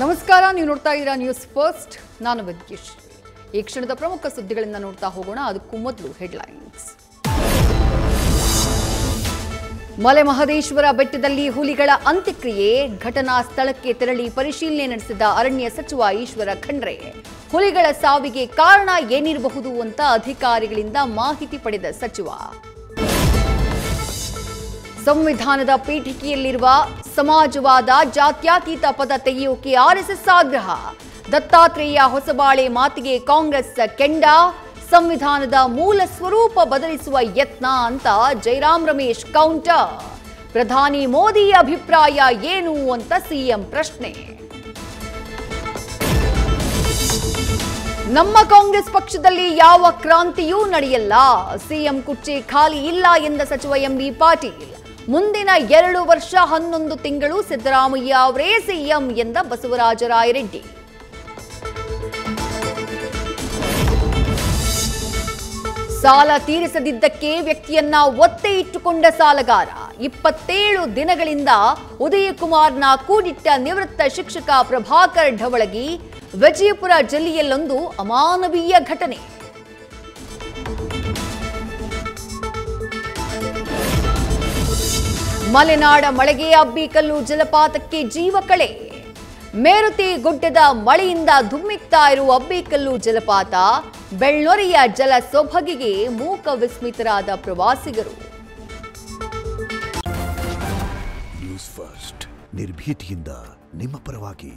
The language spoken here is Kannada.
ನಮಸ್ಕಾರ, ನೀವು ನೋಡ್ತಾ ಇದ್ದೀರಾ ನ್ಯೂಸ್ ಫಸ್ಟ್. ನಾನು ವಿದ್ಯೇಶ್ವರಿ. ಈ ಕ್ಷಣದ ಪ್ರಮುಖ ಸುದ್ದಿಗಳನ್ನು ನೋಡ್ತಾ ಹೋಗೋಣ. ಅದಕ್ಕೂ ಮೊದಲು ಹೆಡ್ಲೈನ್ಸ್. ಮಲೆ ಮಹದೇಶ್ವರ ಬೆಟ್ಟದಲ್ಲಿ ಹುಲಿಗಳ ಅಂತ್ಯಕ್ರಿಯೆ. ಘಟನಾ ಸ್ಥಳಕ್ಕೆ ತೆರಳಿ ಪರಿಶೀಲನೆ ನಡೆಸಿದ ಅರಣ್ಯ ಸಚಿವ ಈಶ್ವರ ಖಂಡ್ರೆ. ಹುಲಿಗಳ ಸಾವಿಗೆ ಕಾರಣ ಏನಿರಬಹುದು ಅಂತ ಅಧಿಕಾರಿಗಳಿಂದ ಮಾಹಿತಿ ಪಡೆದ ಸಚಿವ. ಸಂವಿಧಾನದ ಪೀಠಿಕೆಯಲ್ಲಿರುವ ಸಮಾಜವಾದ, ಜಾತ್ಯತೀತ ಪದ ತೆಗೆಯೋಕೆ ಆರ್ಎಸ್ಎಸ್ ಆಗ್ರಹ. ದತ್ತಾತ್ರೇಯ ಹೊಸಬಾಳೆ ಮಾತಿಗೆ ಕಾಂಗ್ರೆಸ್ ಕೆಂಡ. ಸಂವಿಧಾನದ ಮೂಲ ಸ್ವರೂಪ ಬದಲಿಸುವ ಯತ್ನ ಅಂತ ಜೈರಾಮ್ ರಮೇಶ್ ಕೌಂಟರ್. ಪ್ರಧಾನಿ ಮೋದಿ ಅಭಿಪ್ರಾಯ ಏನು ಅಂತ ಸಿಎಂ ಪ್ರಶ್ನೆ. ನಮ್ಮ ಕಾಂಗ್ರೆಸ್ ಪಕ್ಷದಲ್ಲಿ ಯಾವ ಕ್ರಾಂತಿಯೂ ನಡೆಯಲ್ಲ. ಸಿಎಂ ಕುರ್ಚಿ ಖಾಲಿ ಇಲ್ಲ ಎಂದ ಸಚಿವ ಎಂಬಿ ಪಾಟೀಲ್. ಮುಂದಿನ 2 ವರ್ಷ 11 ತಿಂಗಳು ಸಿದ್ದರಾಮಯ್ಯ ಅವರೇ ಸಿಎಂ ಎಂದ ಬಸವರಾಜ ರಾಯರೆಡ್ಡಿ. ಸಾಲ ತೀರಿಸದಿದ್ದಕ್ಕೆ ವ್ಯಕ್ತಿಯನ್ನ ಒತ್ತೆ ಇಟ್ಟುಕೊಂಡ ಸಾಲಗಾರ. 27 ದಿನಗಳಿಂದ ಉದಯಕುಮಾರ್ನ ಕೂಡಿಟ್ಟ ನಿವೃತ್ತ ಶಿಕ್ಷಕ ಪ್ರಭಾಕರ್ ಢವಳಗಿ. ವಿಜಯಪುರ ಜಿಲ್ಲೆಯಲ್ಲೊಂದು ಅಮಾನವೀಯ ಘಟನೆ. ಮಲೆನಾಡ ಮಳೆಗೆ ಅಬ್ಬಿಕಲ್ಲು ಜಲಪಾತಕ್ಕೆ ಜೀವ ಕಳೆ. ಮೇರುತಿ ಗುಡ್ಡದ ಮಳೆಯಿಂದ ಧುಮ್ಮಿಕ್ತಾ ಇರುವ ಅಬ್ಬಿಕಲ್ಲು ಜಲಪಾತ. ಬೆಳ್ಳೊರೆಯ ಜಲ ಸೊಬಗಿಗೆ ಮೂಕ ವಿಸ್ಮಿತರಾದ ಪ್ರವಾಸಿಗರು. ನ್ಯೂಸ್ ಫಸ್ಟ್, ನಿರ್ಭೀತಿಯಿಂದ ನಿಮ್ಮ ಪರವಾಗಿ.